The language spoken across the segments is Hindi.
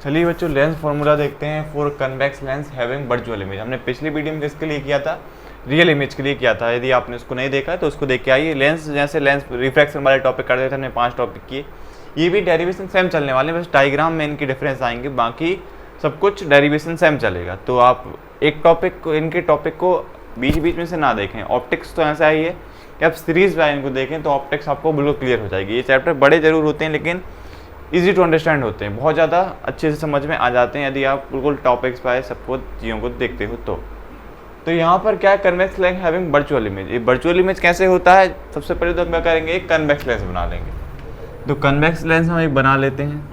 चलिए बच्चों लेंस फॉर्मूला देखते हैं for convex lens having virtual image. हमने पिछली वीडियो में किसके लिए किया था, रियल इमेज के लिए किया था। यदि आपने उसको नहीं देखा तो उसको देख के आइए। लेंस जैसे लेंस रिफ्रैक्शन वाले टॉपिक कर देते थे, हमने 5 टॉपिक किए। ये भी डेरिवेशन सेम चलने वाले हैं, बस डायग्राम में इनकी डिफरेंस आएंगे, बाकी सब कुछ डेरिवेशन सेम चलेगा। तो आप एक टॉपिक को, इनके टॉपिक को बीच बीच में से ना देखें। ऑप्टिक्स तो ऐसा ही है कि आप सीरीज बाय इनको देखें तो ऑप्टिक्स आपको बिल्कुल क्लियर हो जाएगी। ये चैप्टर बड़े जरूर होते हैं लेकिन इजी टू अंडरस्टैंड होते हैं, बहुत ज़्यादा अच्छे से समझ में आ जाते हैं यदि आप बिल्कुल टॉपिक्स बाय सबको चीज़ों को देखते हो तो यहाँ पर क्या है, convex lens having virtual image. ये वर्चुअल इमेज कैसे होता है, सबसे पहले तो हम क्या करेंगे, एक कन्वेक्स लेंस बना लेंगे। तो कन्वेक्स लेंस हम एक बना लेते हैं,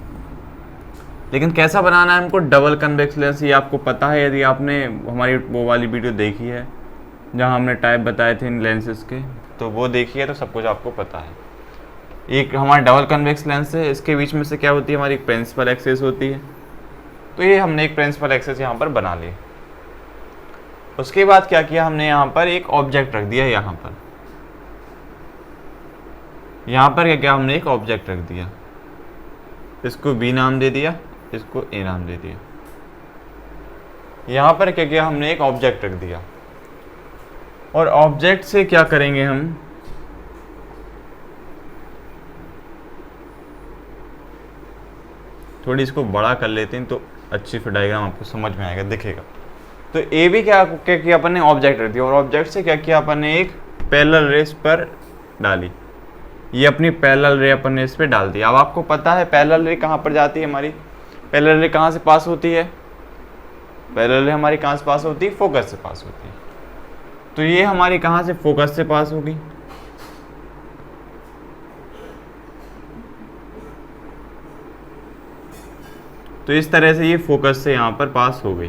लेकिन कैसा बनाना है हमको, डबल कन्वेक्स लेंस। ये आपको पता है यदि आपने हमारी वो वाली वीडियो देखी है जहाँ हमने टाइप बताए थे इन लेंसेज के, तो वो देखी है तो सब कुछ आपको पता है। एक हमारा डबल कन्वेक्स लेंस है, इसके बीच में से क्या होती है, हमारी प्रिंसिपल एक्सिस होती है। तो ये हमने एक प्रिंसिपल एक्सिस यहाँ पर बना ली। उसके बाद क्या किया हमने, यहाँ पर एक ऑब्जेक्ट रख दिया। यहाँ पर क्या किया हमने, एक ऑब्जेक्ट रख दिया, इसको बी नाम दे दिया, इसको ए नाम दे दिया। यहाँ पर क्या किया हमने, एक ऑब्जेक्ट रख दिया। और ऑब्जेक्ट से क्या करेंगे हम, थोड़ी इसको बड़ा कर लेते हैं तो अच्छी फिर डायग्राम आपको समझ में आएगा, दिखेगा। तो ए भी क्या किया अपन ने, ऑब्जेक्ट रख दिया। और ऑब्जेक्ट से क्या किया अपन ने, एक पैरेलल रे इस पर डाली। ये अपनी पैरेलल रे अपन ने इस पर डाल दी। अब आपको पता है पैरेलल रे कहाँ पर जाती है हमारी, पैरेलल रे कहाँ से पास होती है, पैरेलल रे हमारी कहाँ से पास होती है, फोकस से पास होती है। तो ये हमारी कहाँ से, फोकस से पास होगी। तो इस तरह से ये फोकस से यहाँ पर पास हो गई।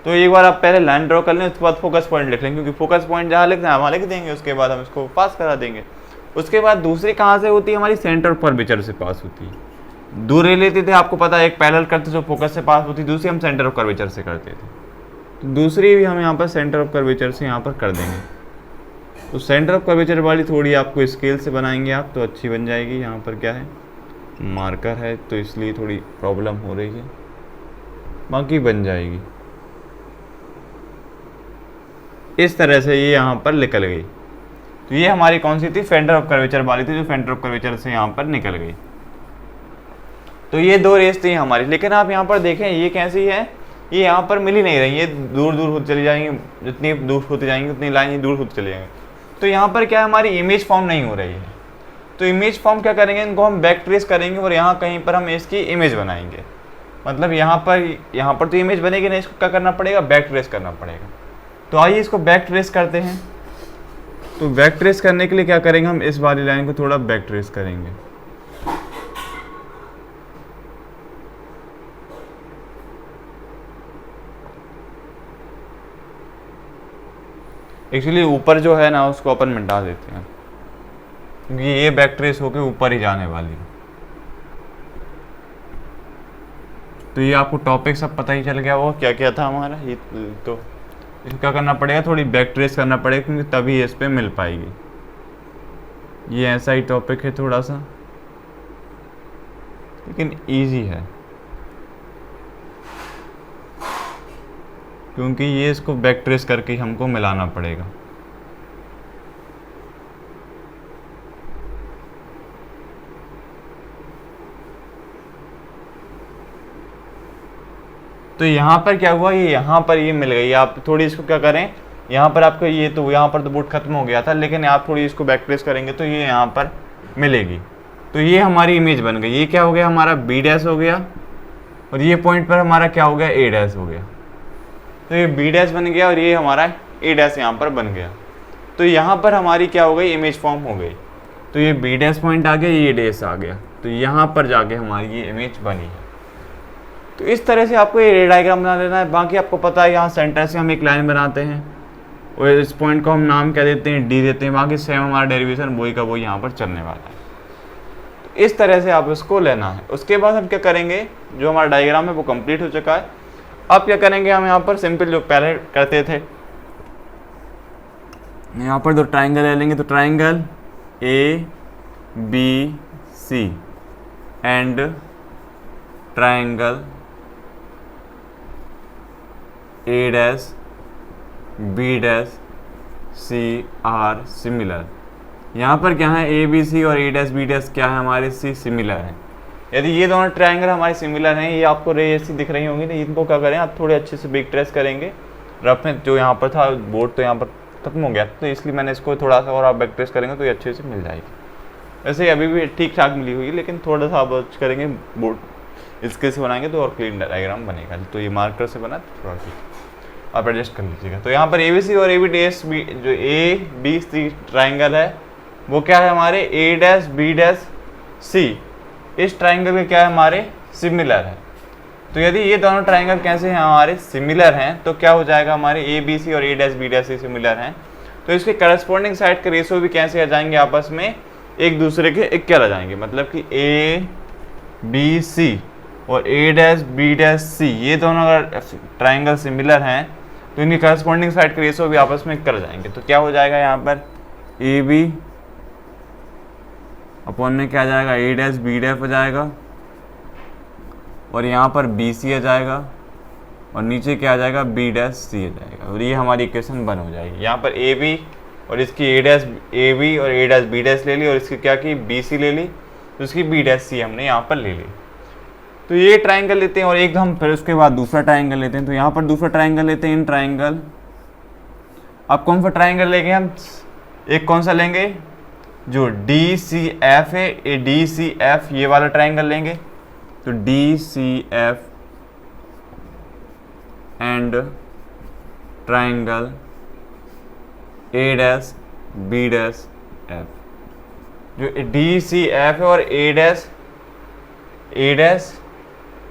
तो एक बार आप पहले लाइन ड्रॉ कर लें, उसके बाद फोकस पॉइंट लिख लें, क्योंकि फोकस पॉइंट जहाँ लिखना है वहाँ लिख देंगे, उसके बाद हम इसको पास करा देंगे। उसके बाद दूसरी कहाँ से होती है, हमारी सेंटर ऑफ कर्वेचर से पास होती है। दो रे लेते थे, आपको पता है, एक पैरेलल करते जो फोकस से पास होती, दूसरी हम सेंटर ऑफ कर्वेचर से करते थे। तो दूसरी भी हम यहाँ पर सेंटर ऑफ कर्वेचर से यहाँ पर कर देंगे। तो सेंटर ऑफ कर्वेचर वाली थोड़ी आपको स्केल से बनाएंगे आप तो अच्छी बन जाएगी। यहाँ पर क्या है, मार्कर है तो इसलिए थोड़ी प्रॉब्लम हो रही है, बाकी बन जाएगी। इस तरह से ये यहाँ पर निकल गई। तो ये हमारी कौन सी थी, सेंटर ऑफ कर्वेचर वाली थी, जो सेंटर ऑफ कर्वेचर से यहाँ पर निकल गई। तो ये दो रेस थी हमारी। लेकिन आप यहाँ पर देखें ये कैसी है, ये यहाँ पर मिल ही नहीं रही, ये दूर दूर होती चली जाएंगी, जितनी दूर होती जाएंगी उतनी लाइन दूर होती चली जाएंगी। तो यहाँ पर क्या है, हमारी इमेज फॉर्म नहीं हो रही है। तो इमेज फॉर्म क्या करेंगे, इनको हम बैक ट्रेस करेंगे और यहाँ कहीं पर हम इसकी इमेज बनाएंगे। मतलब यहाँ पर तो इमेज बनेगी नहीं, इसको क्या करना पड़ेगा, बैक ट्रेस करना पड़ेगा। तो आइए इसको बैक ट्रेस करते हैं। तो बैक ट्रेस करने के लिए क्या करेंगे, हम इस वाली लाइन को थोड़ा बैक ट्रेस करेंगे। एक्चुअली ऊपर जो है ना उसको अपन मिटा देते हैं, क्योंकि ये बैक ट्रेस होके ऊपर ही जाने वाली है। तो ये आपको टॉपिक सब पता ही चल गया वो क्या क्या था हमारा। ये तो इसको क्या करना पड़ेगा, थोड़ी बैक ट्रेस करना पड़ेगा, क्योंकि तभी इस पे मिल पाएगी। ये ऐसा ही टॉपिक है थोड़ा सा, लेकिन इजी है, क्योंकि ये इसको बैक ट्रेस करके हमको मिलाना पड़ेगा। तो यहाँ पर क्या हुआ, ये यहाँ पर ये मिल गई। आप थोड़ी इसको क्या करें, यहाँ पर आपको ये तो यहाँ पर तो बोर्ड खत्म हो गया था, लेकिन आप थोड़ी इसको बैक ट्रेस करेंगे तो ये यहाँ पर मिलेगी। तो ये हमारी इमेज बन गई। ये क्या हो गया, हमारा बी डैश हो गया, और ये पॉइंट पर हमारा क्या हो गया, ए डैश हो गया। तो ये बी डैश बन गया और ये हमारा ए डैश यहाँ पर बन गया। तो यहाँ पर हमारी क्या हो गई, इमेज फॉर्म हो गई। तो ये बी डैश पॉइंट आ गया, ये डैश आ गया, तो यहाँ पर जाके हमारी ये इमेज बनी है। तो इस तरह से आपको ये रे डायग्राम बना देना है। बाकी आपको पता है यहाँ सेंटर से हम एक लाइन बनाते हैं और इस पॉइंट को हम नाम क्या देते हैं, डी देते हैं। बाकी सेम हमारा डेरिवेशन वही का वही यहाँ पर चलने वाला है। तो इस तरह से आप इसको लेना है। उसके बाद हम क्या करेंगे, जो हमारा डायग्राम है वो कंप्लीट हो चुका है। अब क्या करेंगे, हम यहाँ पर सिंपल जो पहले करते थे, यहाँ पर दो ट्राइंगल ले लेंगे। तो triangle A B C and triangle A dash B dash C are similar. यहाँ पर क्या है, ए बी सी और ए डैश बी डैश क्या है हमारे सी सिमिलर है। यदि ये दोनों ट्रायंगल हमारे सिमिलर हैं, ये आपको रे ऐसी दिख रही होंगी, तो इनको क्या करें आप थोड़े अच्छे से बिग ट्रेस करेंगे। रफ में जो यहाँ पर था बोर्ड तो यहाँ पर खत्म हो गया, तो इसलिए मैंने इसको थोड़ा सा और आप बैक ट्रेस करेंगे तो ये अच्छे से मिल जाएगी। वैसे अभी भी ठीक ठाक मिली हुई है, लेकिन थोड़ा सा आप करेंगे बोर्ड इसके से बनाएंगे तो और क्लीन डायग्राम बनेगा। तो ये मार्कर से बना थोड़ा ठीक, आप एडजस्ट कर लीजिएगा। तो यहाँ पर ए बी सी और ए बी डैश बी, जो ए बी सी ट्राइंगल है वो क्या है हमारे ए डैश बी डैश सी, इस ट्राइंगल के क्या है हमारे सिमिलर है। तो यदि ये दोनों ट्राइंगल कैसे हैं हमारे सिमिलर हैं, तो क्या हो जाएगा हमारे ए बी सी और A dash B dash C similar हैं, तो इसके करस्पॉन्डिंग साइड के रेशो भी कैसे आ जाएंगे, आपस में एक दूसरे के इक्वल आ जाएंगे। मतलब कि ए बी सी और ए डैश बी डैश सी ये दोनों अगर ट्राइंगल सिमिलर हैं तो इनकी करस्पॉन्डिंग साइड के रेशो भी आपस में इक्वल जाएंगे। तो क्या हो जाएगा यहाँ पर ए बी अपॉन में क्या आ जाएगा ए डैश बी डैश हो जाएगा, और यहाँ पर बी सी आ जाएगा, और नीचे क्या आ जाएगा बी डैश सी आ जाएगा, और ये हमारी इक्वेशन 1 हो जाएगी। यहाँ पर ए बी और इसकी ए डैश ए बी और ए डैश बी डैश ले ली, और इसकी क्या की बी सी ले ली, तो इसकी बी डैश सी हमने यहाँ पर ले ली। तो ये ट्राइंगल लेते हैं और एक हम फिर उसके बाद दूसरा ट्राइंगल लेते हैं। तो यहाँ पर दूसरा ट्राइंगल लेते हैं इन ट्राइंगल। अब कौन सा ट्राइंगल लेंगे हम, एक कौन सा लेंगे जो डी सी एफ है, ये डी सी एफ ये वाला ट्राइंगल लेंगे। तो D C F and triangle A dash B dash F, जो डी सी एफ है और A dash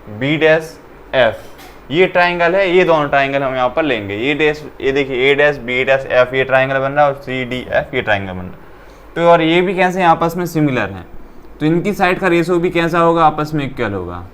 B dash F ये ट्राइंगल है, ये दोनों ट्राइंगल हम यहाँ पर लेंगे। ये डैश, ये देखिए ए डैश बी डैश एफ ये ट्राइंगल बन रहा है, और सी डी एफ ये ट्राइंगल बन रहा है। तो और ये भी कैसे आपस में सिमिलर हैं, तो इनकी साइड का रेशो भी कैसा होगा, आपस में इक्वल होगा।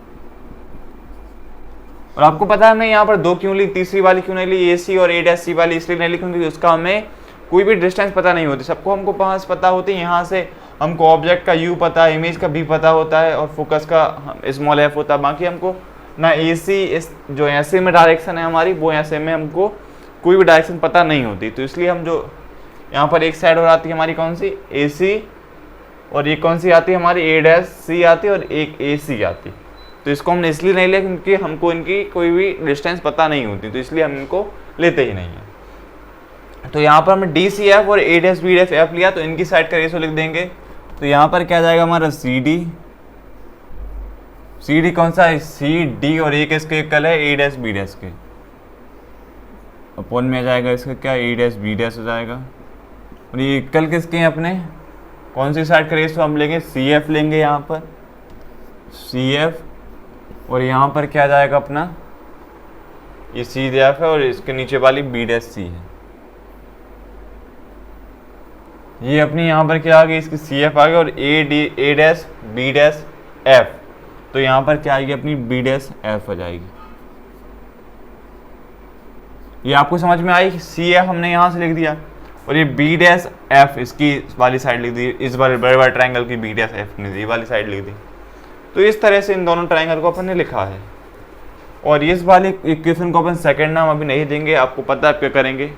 और आपको पता है मैं यहाँ पर 2 क्यों ली, तीसरी वाली क्यों नहीं ली, ए सी और ए डैश सी वाली इसलिए नहीं ली क्योंकि उसका हमें कोई भी डिस्टेंस पता नहीं होती। सबको हमको पास पता होती है, यहाँ से हमको ऑब्जेक्ट का यू पता है, इमेज का भी पता होता है, और फोकस का स्मॉल एफ होता है। बाकी हमको ना ए सी इस जो ऐसे में डायरेक्शन है हमारी, वो ऐसे में हमको कोई भी डायरेक्शन पता नहीं होती। तो इसलिए हम जो यहाँ पर एक साइड और आती है हमारी कौन सी ए सी, और ये कौन सी आती है हमारी ए डैश सी आती है, और एक ए सी आती। तो इसको हमने इसलिए नहीं लिया क्योंकि हमको इनकी कोई भी डिस्टेंस पता नहीं होती, तो इसलिए हम इनको लेते ही नहीं है। तो यहाँ पर हमने डी सी एफ और A dash B dash F लिया, तो इनकी साइड का रेशो लिख देंगे। तो यहाँ पर क्या जाएगा हमारा सी डी कौन सा है, सी डी और ए किसके इक्वल है, ए डैश बी डैश के, अपॉन में आ जाएगा इसका क्या ए डैश बी डैश हो जाएगा। और ये इक्वल किसके हैं अपने, कौन सी साइड का रेशो हम लेंगे, सी एफ लेंगे यहाँ पर सी एफ, और यहाँ पर क्या जाएगा अपना ये सी डी एफ है, और इसके नीचे वाली बी डैश सी है। ये अपनी यहाँ पर क्या आ गई, इसकी सी एफ आ गई, और A dash B dash F, तो यहाँ पर क्या आएगी अपनी बी डैश एफ हो जाएगी। ये आपको समझ में आई, सी एफ हमने यहाँ से लिख दिया, और ये बी डैश एफ इसकी वाली साइड लिख दी, इस बार बड़े बड़े ट्राइंगल की बी डैश एफ ने ये वाली साइड लिख दी। तो इस तरह से इन दोनों ट्राइंगल को अपन ने लिखा है। और इस वाली इक्वेशन को अपन सेकंड नाम अभी नहीं देंगे, आपको पता है आप क्या करेंगे।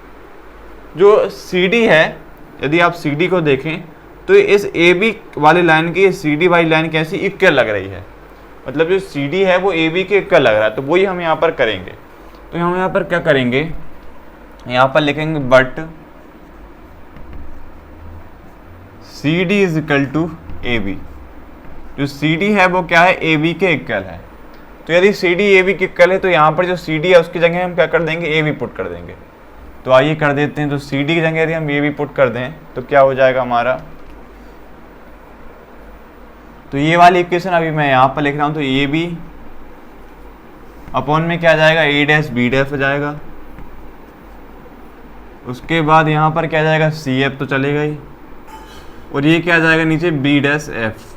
जो सी डी है, यदि आप सी डी को देखें तो इस ए बी वाली लाइन की सी डी वाली लाइन कैसी इक्वल लग रही है, मतलब जो सी डी है वो ए बी के इक्वल लग रहा है। तो वही हम यहाँ पर करेंगे। तो हम यहाँ पर क्या करेंगे, यहाँ पर लिखेंगे but C D is equal to A B. जो सी डी है वो क्या है, ए बी के इक्वल है। तो यदि सी डी ए बी के इक्वल है तो यहाँ पर जो सी डी है उसकी जगह हम क्या कर देंगे, ए बी पुट कर देंगे। तो आइए कर देते हैं। तो सी डी की जगह यदि हम ए बी पुट कर दें तो क्या हो जाएगा हमारा, तो ये वाली इक्वेशन अभी मैं यहाँ पर लिख रहा हूँ। तो ए बी अपॉन में क्या जाएगा, ए डैश बी डैश हो जाएगा। उसके बाद यहाँ पर क्या जाएगा, सी एफ तो चलेगा ही, और ये क्या जाएगा नीचे बी डैश एफ,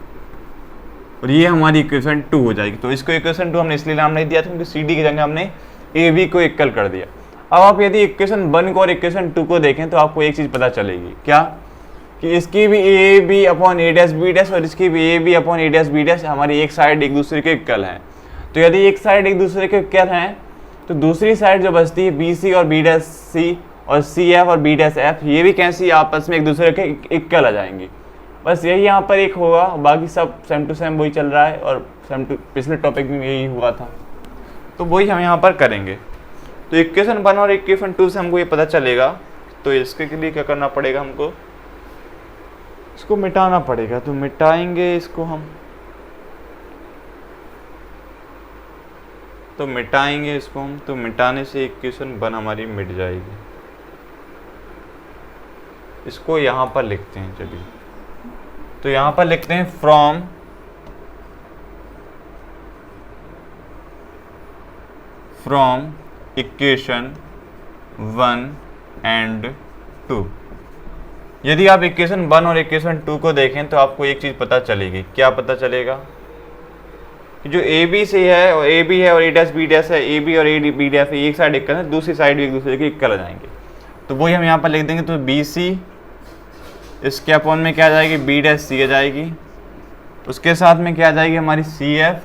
और ये हमारी इक्वेशन 2 हो जाएगी। तो इसको इक्वेशन 2 हमने इसलिए नाम नहीं दिया था क्योंकि सी डी की जगह हमने ए बी को इक्वल कर दिया। अब आप यदि इक्वेशन 1 को और इक्वेशन 2 को देखें तो आपको एक चीज़ पता चलेगी, क्या कि इसकी भी A B upon A dash B dash और इसकी भी A B upon A dash B dash हमारी एक साइड एक दूसरे के इक्वल है। तो यदि एक साइड एक दूसरे के इक्वल हैं तो दूसरी साइड जो बचती है बी सी और बी डैश सी और सी एफ और बी डैश एफ, ये भी कैसी आपस में एक दूसरे के इक्वल आ जाएंगी। बस यही यहाँ पर एक होगा, बाकी सब सेम टू सेम वही चल रहा है और सेम टू पिछले टॉपिक में यही हुआ था, तो वही हम यहाँ पर करेंगे। तो इक्वेशन 1 और इक्वेशन 2 से हमको ये पता चलेगा, तो इसके लिए क्या करना पड़ेगा, हमको इसको मिटाना पड़ेगा। तो मिटाएंगे इसको हम, तो मिटाएंगे इसको हम, तो मिटाने से इक्वेशन 1 हमारी मिट जाएगी। इसको यहाँ पर लिखते हैं, चलिए तो यहाँ पर लिखते हैं फ्रॉम इक्वेशन 1 एंड 2। यदि आप इक्वेशन 1 और इक्वेशन 2 को देखें तो आपको एक चीज़ पता चलेगी। क्या पता चलेगा कि जो ए बी से है और ए बी है और ए डैश बी डैश है, ए बी और ए बी डैश है, एक साइड इक्वल है, दूसरी साइड भी एक दूसरे के इक्वल आ जाएंगे। तो वही हम यहाँ पर लिख देंगे। तो बी सी इसके अपॉन में क्या आ जाएगी, बी डैश सी आ जाएगी, उसके साथ में क्या आ जाएगी हमारी सी एफ,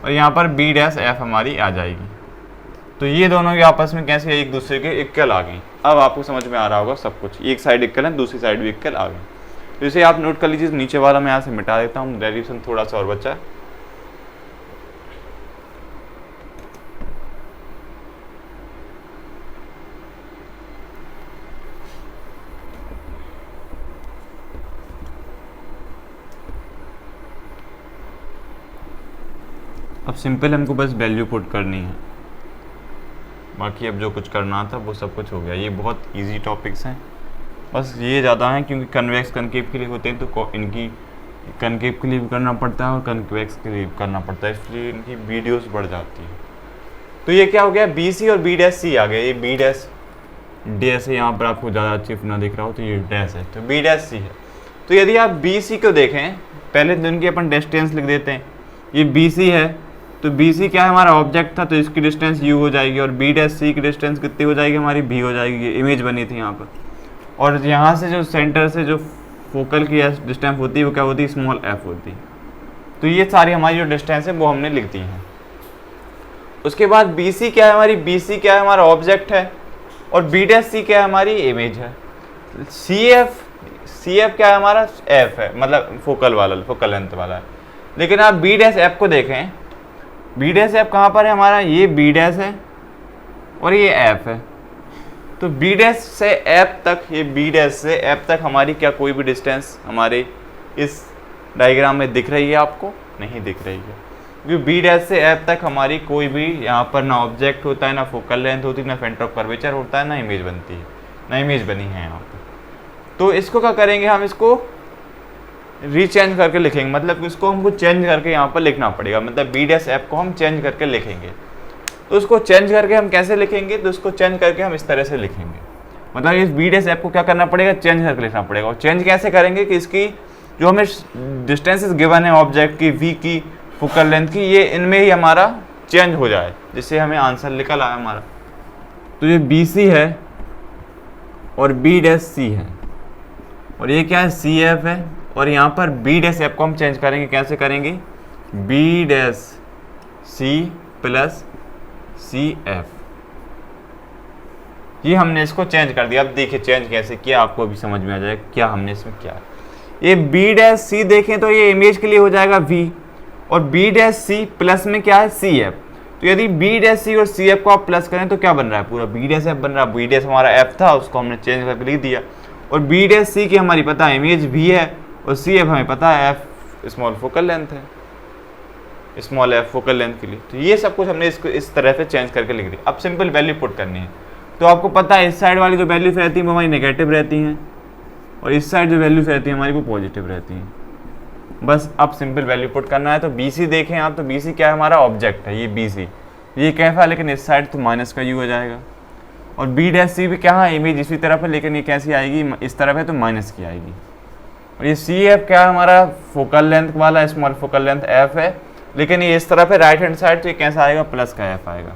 और यहाँ पर बी डैश एफ हमारी आ जाएगी। तो ये दोनों के आपस में कैसे एक दूसरे के इक्वल आ गई। अब आपको समझ में आ रहा होगा सब कुछ, एक साइड इक्वल है, दूसरी साइड भी इक्वल आ गई। तो इसे आप नोट कर लीजिए। नीचे वाला मैं यहाँ से मिटा देता हूँ, डेरिवेशन थोड़ा सा और बचा है। अब सिंपल हमको बस वैल्यू पुट करनी है, बाकी अब जो कुछ करना था वो सब कुछ हो गया। ये बहुत इजी टॉपिक्स हैं, बस ये ज़्यादा हैं क्योंकि कन्वेक्स कनकेव के लिए होते हैं तो इनकी कनकेव के लिए भी करना पड़ता है और कन्वेक्स के लिए भी करना पड़ता है, इसलिए इनकी वीडियोस बढ़ जाती है। तो ये क्या हो गया, बी सी और बी डैश सी आ गया। ये बी डैश डैश है, यहाँ पर आपको ज़्यादा अच्छी ना दिख रहा हो तो ये डैश है, तो बी डैश सी है। तो यदि आप बी सी को देखें, पहले दिन की अपन डिस्टेंस लिख देते हैं। ये बी सी है, तो बी सी क्या है, हमारा ऑब्जेक्ट था, तो इसकी डिस्टेंस यू हो जाएगी, और बी डैश सी की डिस्टेंस कितनी हो जाएगी हमारी, भी हो जाएगी। ये इमेज बनी थी यहाँ पर, और यहाँ से जो सेंटर से जो फोकल की डिस्टेंस होती है वो क्या होती है, स्मॉल एफ होती है। तो ये सारी हमारी जो डिस्टेंस है वो हमने लिख दी है। उसके बाद बी सी क्या है हमारी, बी सी क्या है, हमारा ऑब्जेक्ट है, और बी डैश सी क्या है, हमारी इमेज है। सी एफ क्या है, हमारा एफ है, मतलब फोकल लेंथ वाला है। लेकिन आप बी डैश एफ को देखें, बी डैश एफ कहाँ पर है हमारा, ये बी डैश है और ये एफ है। तो बी डैश से एफ तक, ये बी डैश से एफ तक हमारी क्या कोई भी डिस्टेंस हमारे इस डायग्राम में दिख रही है आपको, नहीं दिख रही है, क्योंकि बी डैश से एफ तक हमारी कोई भी यहाँ पर ना ऑब्जेक्ट होता है, ना फोकल लेंथ होती है, ना सेंटर ऑफ कर्वेचर होता है, ना इमेज बनती है, ना इमेज बनी है यहाँ पर। तो इसको क्या करेंगे, हम इसको रीचेंज करके लिखेंगे, मतलब इसको हमको चेंज करके यहाँ पर लिखना पड़ेगा, मतलब बी डैश एफ को हम चेंज करके लिखेंगे। तो उसको चेंज करके हम कैसे लिखेंगे, तो उसको चेंज करके हम इस तरह से लिखेंगे, मतलब इस बी डैश एफ को क्या करना पड़ेगा, चेंज करके लिखना पड़ेगा। और चेंज कैसे करेंगे कि इसकी जो हमें डिस्टेंसेस गिवन है ऑब्जेक्ट की, वी की, फोकल लेंथ की, ये इनमें ही हमारा चेंज हो जाए, जिससे हमें आंसर निकल आए हमारा। तो ये बी सी है और बी डैश सी है, और ये क्या है, सी एफ है, और यहाँ पर बी डैश एफ को हम चेंज करेंगे। कैसे करेंगे, B dash C plus C F, ये हमने इसको चेंज कर दिया। अब देखिए चेंज कैसे किया, आपको अभी समझ में आ जाएगा क्या हमने इसमें किया। ये बी डैश सी देखें तो ये इमेज के लिए हो जाएगा वी, और बी डैश सी प्लस में क्या है, सी एफ। तो यदि बी डैश सी और सी एफ को आप प्लस करें तो क्या बन रहा है, पूरा बी डैश एफ बन रहा है। बी डैश हमारा एफ था, उसको हमने चेंज करके लिख दिया, और बी डैश सी की हमारी पता है इमेज भी है, और सी एफ हमें पता है एफ स्मॉल फोकल लेंथ है, स्मॉल एफ फोकल लेंथ के लिए। तो ये सब कुछ हमने इसको इस तरह से चेंज करके लिख दिया। अब सिंपल वैल्यू पुट करनी है। तो आपको पता है इस साइड वाली जो वैल्यूज रहती हैं वो हमारी नेगेटिव रहती हैं, और इस साइड जो वैल्यूज रहती हैं हमारी वो पॉजिटिव रहती हैं। बस अब सिंपल वैल्यू पुट करना है। तो बी सी देखें आप, तो बी सी क्या है, हमारा ऑब्जेक्ट है, ये बी सी, ये कैसा है, लेकिन इस साइड तो माइनस का यू हो जाएगा। और बी डैश सी भी क्या है, इमेज इसी तरफ है, लेकिन ये कैसी आएगी, इस तरफ है तो माइनस की आएगी। और ये सी एफ क्या है, हमारा फोकल लेंथ वाला स्मॉल फोकल लेंथ एफ है, लेकिन ये इस तरफ है राइट हैंड साइड, तो ये कैसा आएगा, प्लस का एफ आएगा।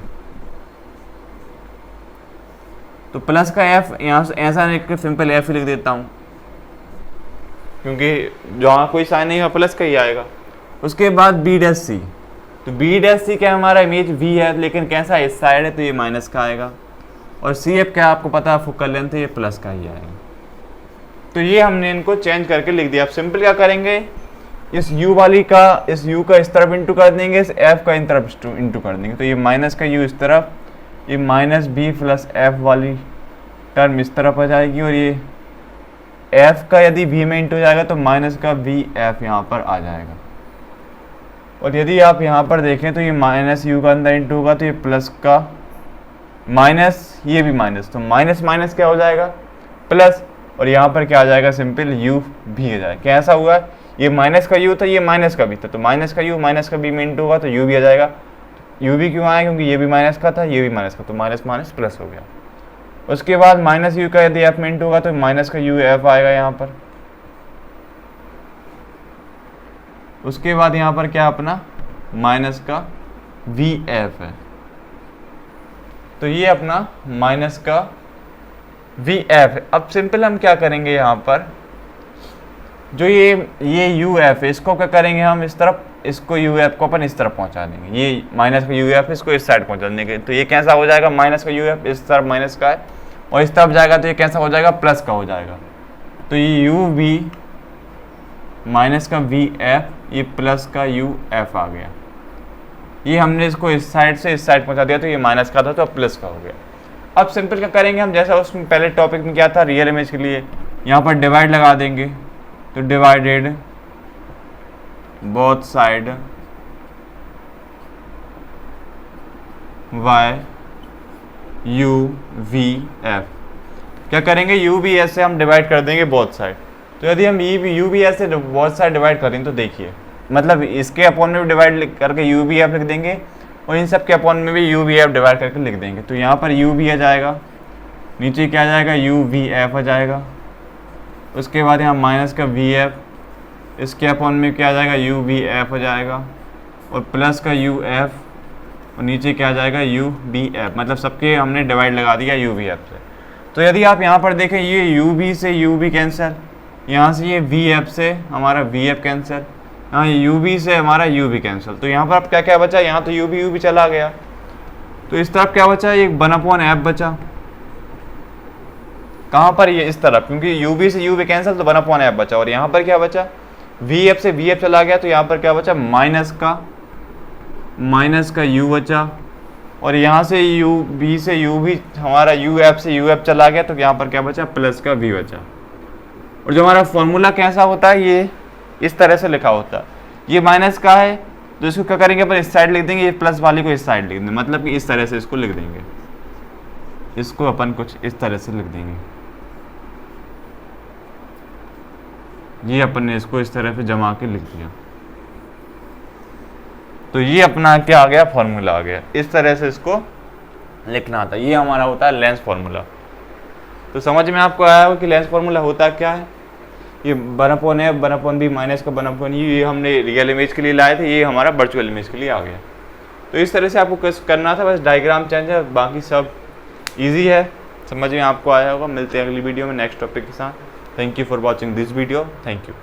तो प्लस का एफ यहाँ से ऐसा लिख के सिंपल एफ लिख देता हूँ, क्योंकि जहाँ कोई साइन नहीं है प्लस का ही आएगा। उसके बाद बी डैश सी, तो बी डैश सी क्या हमारा इमेज वी है, लेकिन कैसा इस साइड है तो ये माइनस का आएगा, और सी एफ क्या आपको पता है फोकल लेंथ है, ये प्लस का ही आएगा। तो ये हमने इनको चेंज करके लिख दिया। अब सिंपल क्या करेंगे, इस u वाली का इस u का इस तरफ इंटू कर देंगे, इस f का इन तरफ इंटू कर देंगे, तो ये माइनस का u इस तरफ, ये माइनस बी प्लस एफ वाली टर्म इस तरफ आ जाएगी, और ये f का यदि v में इंटू जाएगा तो माइनस का वी एफ यहाँ पर आ जाएगा। और यदि आप यहाँ पर देखें तो ये माइनस u का अंदर इंटू होगा तो ये प्लस का माइनस, ये भी माइनस, तो माइनस माइनस क्या हो जाएगा प्लस, और यहाँ पर क्या आ जाएगा सिंपल u भी आ जाएगा। कैसा हुआ, ये माइनस का u था, ये माइनस का भी था, तो माइनस का u माइनस का b में इंटू होगा तो u भी आ जाएगा। u भी क्यों आया, क्योंकि ये भी माइनस का था, ये भी माइनस का, तो माइनस माइनस प्लस हो गया। उसके बाद माइनस u का यदि f में इंटू होगा तो माइनस का u f आएगा यहाँ पर। उसके बाद यहाँ पर क्या अपना माइनस का वी एफ है, तो ये अपना माइनस का वी एफ है। अब सिंपल हम क्या करेंगे, यहाँ पर जो ये यू एफ है इसको क्या करेंगे हम इस तरफ, इसको यू एफ को अपन इस तरफ पहुँचा देंगे, ये माइनस का यू एफ इसको इस साइड पहुँचा देंगे, तो ये कैसा हो जाएगा माइनस का यू एफ इस तरफ माइनस का है, और इस तरफ जाएगा तो ये कैसा हो जाएगा प्लस का हो जाएगा। तो ये यू वी माइनस का वी एफ, ये प्लस का यू एफ आ गया। ये हमने इसको इस साइड से इस साइड पहुंचा दिया, तो ये माइनस का था तो अब प्लस का हो गया। अब सिंपल क्या करेंगे हम, जैसा उसमें पहले टॉपिक में क्या था रियल इमेज के लिए, यहाँ पर डिवाइड लगा देंगे, तो divided both side why you V F, क्या करेंगे यू वी एस से हम डिवाइड कर देंगे बोथ साइड। तो यदि हम यू वी एस से बोथ साइड डिवाइड करें तो देखिए, मतलब इसके अपॉन में भी डिवाइड करके यू वी एफ लिख देंगे, और इन सब के अपॉन में भी यू वी एफ डिवाइड करके लिख देंगे। तो यहाँ पर यू वी आ जाएगा, नीचे क्या आ जाएगा यू वी एफ आ जाएगा। उसके बाद यहाँ माइनस का वी एफ, इसके अपॉन में क्या आ जाएगा यू वी एफ आ जाएगा, और प्लस का यू एफ, और नीचे क्या आ जाएगा यू वी एफ, मतलब सबके हमने डिवाइड लगा दिया यू वी एफ से। तो यदि आप यहाँ पर देखें ये यू वी से यू वी कैंसिल, यहाँ से ये वी एफ से हमारा वी एफ कैंसिल, यहाँ यू वी से हमारा यू भी कैंसिल, तो यहाँ पर अब क्या क्या बचा, यहाँ तो यू भी चला गया, तो इस तरफ क्या बचा, एक 1/f बचा। कहाँ पर ये इस तरफ, क्योंकि यू भी से यू भी कैंसिल तो 1/f बचा, और यहाँ पर क्या बचा वी एफ से वी एफ चला गया, तो यहाँ पर क्या बचा माइनस का यू बचा, और यहाँ से यू बी से यू भी हमारा यू एफ से यू एफ चला गया, तो यहाँ पर क्या बचा प्लस का वी बचा। और जो हमारा फॉर्मूला कैसा होता है, ये इस तरह से लिखा होता है, ये माइनस का है तो इसको क्या करेंगे अपन इस साइड लिख देंगे, ये प्लस वाली को इस साइड लिख देंगे, मतलब कि इस तरह से इसको लिख देंगे, इसको अपन कुछ इस तरह से लिख देंगे, ये अपन ने इसको इस तरह से जमा के लिख दिया। तो ये अपना क्या आ गया फॉर्मूला आ गया, इस तरह से इसको लिखना था, ये हमारा होता है लेंस फॉर्मूला। तो समझ में आपको आया हो कि लेंस फॉर्मूला होता क्या है, ये 1/f 1/b माइनस का 1/u, ये हमने रियल इमेज के लिए लाए थे, ये हमारा वर्चुअल इमेज के लिए आ गया। तो इस तरह से आपको कुछ करना था, बस डायग्राम चेंज है, बाकी सब इजी है, समझ में आपको आया होगा। मिलते हैं अगली वीडियो में नेक्स्ट टॉपिक के साथ। Thank you for watching this video, thank you.